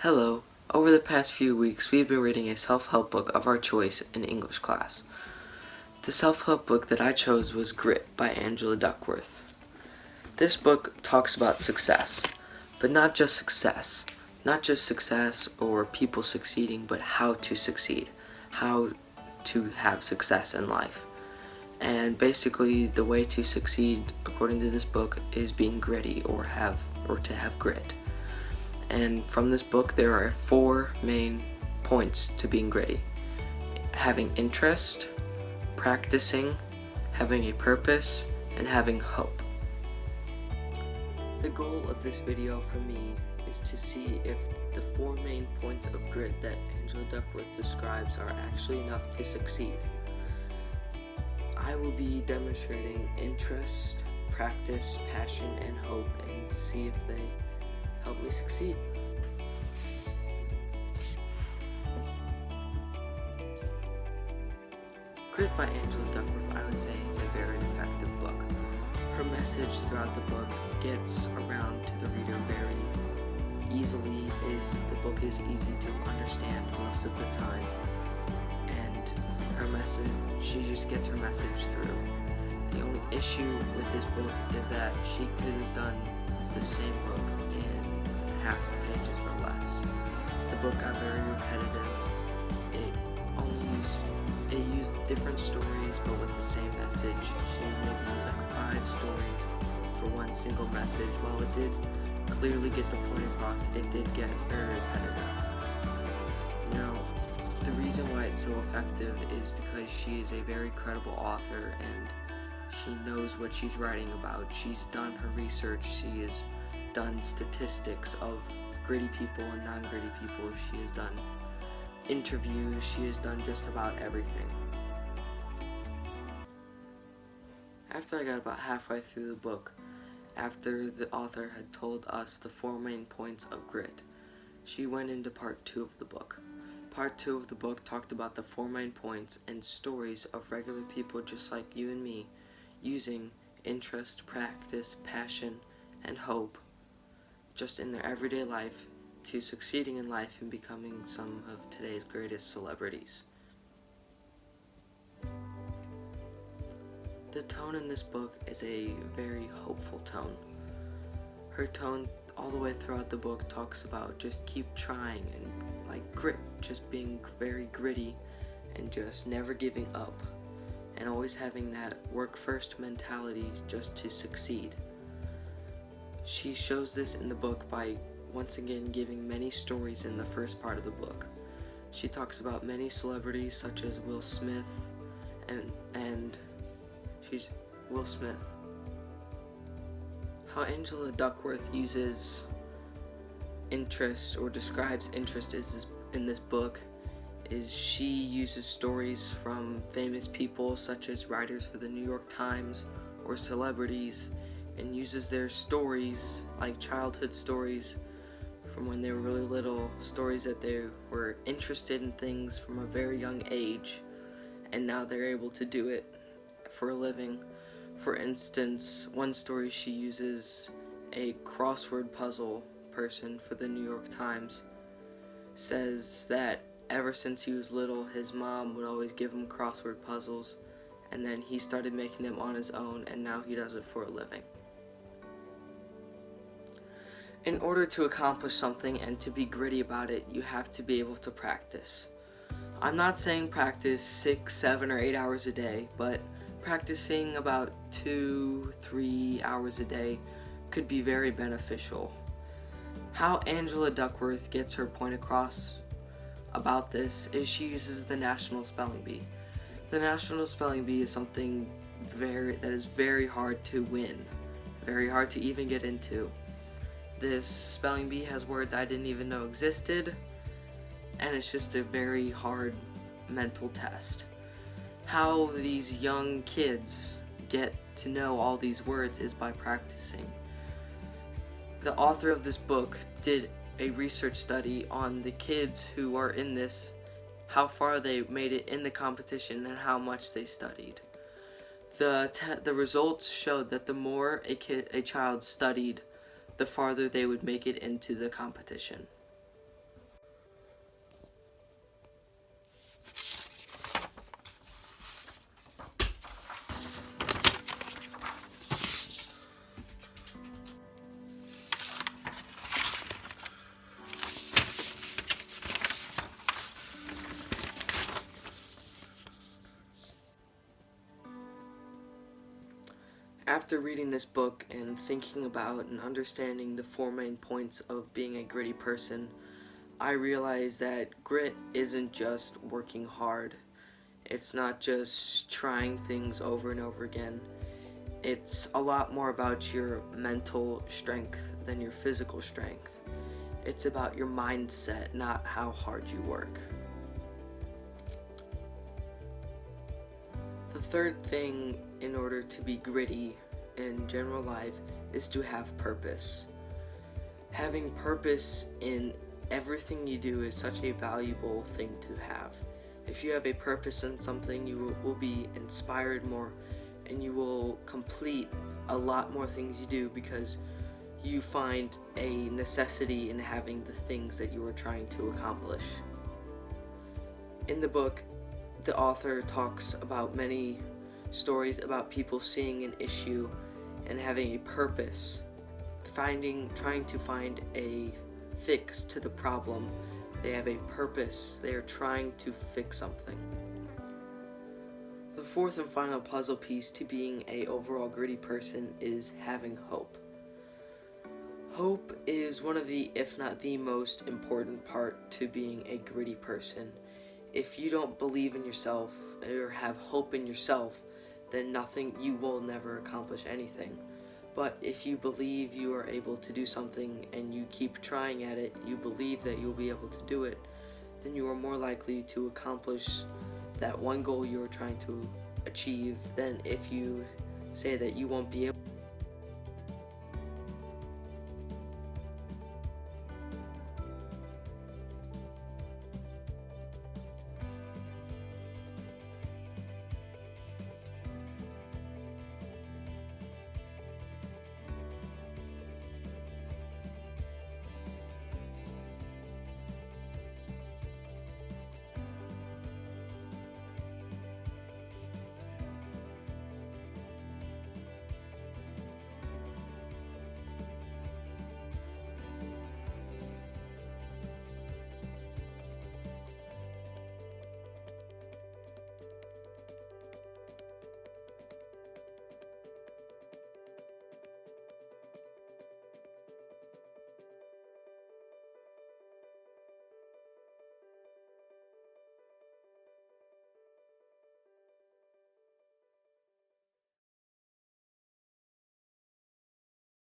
Hello. Over the past few weeks, we've been reading a self-help book of our choice in English class. The self-help book that I chose was Grit by Angela Duckworth. This book talks about success, but not just success. Not just success or people succeeding, but how to succeed. How to have success in life. And basically, the way to succeed, according to this book, is being gritty or to have grit. And from this book, there are 4 main points to being gritty: having interest, practicing, having a purpose, and having hope. The goal of this video for me is to see if the 4 main points of grit that Angela Duckworth describes are actually enough to succeed. I will be demonstrating interest, practice, passion, and hope, and see if they help me succeed. Grit by Angela Duckworth, I would say, is a very effective book. Her message throughout the book gets around to the reader very easily. The book is easy to understand most of the time, and she just gets her message through. The only issue with this book is that she could have done the same book in half the pages or less. The book got very repetitive. It used different stories but with the same message. She maybe used like 5 stories for one single message. While it did clearly get the point across, it did get very repetitive. The reason why it's so effective is because she is a very credible author and she knows what she's writing about. She's done her research. She has done statistics of gritty people and non-gritty people. She has done interviews. She has done just about everything. After I got about halfway through the book, after the author had told us the 4 main points of grit, she went into part 2 of the book. Part 2 of the book talked about the 4 main points and stories of regular people just like you and me, using interest, practice, passion, and hope just in their everyday life to succeeding in life and becoming some of today's greatest celebrities. The tone in this book is a very hopeful tone. Her tone all the way throughout the book talks about just keep trying and like grit, just being very gritty and just never giving up and always having that work first mentality just to succeed. She shows this in the book by once again giving many stories in the first part of the book. She talks about many celebrities such as Will Smith and she's Will Smith. How Angela Duckworth uses interest or describes interest in this book is she uses stories from famous people such as writers for the New York Times or celebrities, and uses their stories like childhood stories from when they were really little, stories that they were interested in things from a very young age and now they're able to do it for a living. For instance, one story she uses a crossword puzzle person for the New York Times says that ever since he was little, his mom would always give him crossword puzzles, and then he started making them on his own, and now he does it for a living. In order to accomplish something and to be gritty about it, you have to be able to practice. I'm not saying practice 6, 7, or 8 hours a day, but practicing about 2-3 hours a day could be very beneficial. How Angela Duckworth gets her point across about this is she uses the National Spelling Bee. The National Spelling Bee is something that is very hard to win, very hard to even get into. This spelling bee has words I didn't even know existed, and it's just a very hard mental test. How these young kids get to know all these words is by practicing. The author of this book did a research study on the kids who are in this, how far they made it in the competition and how much they studied. The results showed that the more a child studied, the farther they would make it into the competition. After reading this book and thinking about and understanding the four main points of being a gritty person, I realized that grit isn't just working hard. It's not just trying things over and over again. It's a lot more about your mental strength than your physical strength. It's about your mindset, not how hard you work. The third thing in order to be gritty in general life is to have purpose. Having purpose in everything you do is such a valuable thing to have. If you have a purpose in something, you will be inspired more and you will complete a lot more things you do because you find a necessity in having the things that you are trying to accomplish. In the book, the author talks about many stories about people seeing an issue and having a purpose, trying to find a fix to the problem. They have a purpose. They are trying to fix something. The fourth and final puzzle piece to being a overall gritty person is having hope. Hope is one of the, if not the most important part to being a gritty person. If you don't believe in yourself or have hope in yourself, then you will never accomplish anything. But if you believe you are able to do something and you keep trying at it, you believe that you'll be able to do it, then you are more likely to accomplish that one goal you are trying to achieve than if you say that you won't be able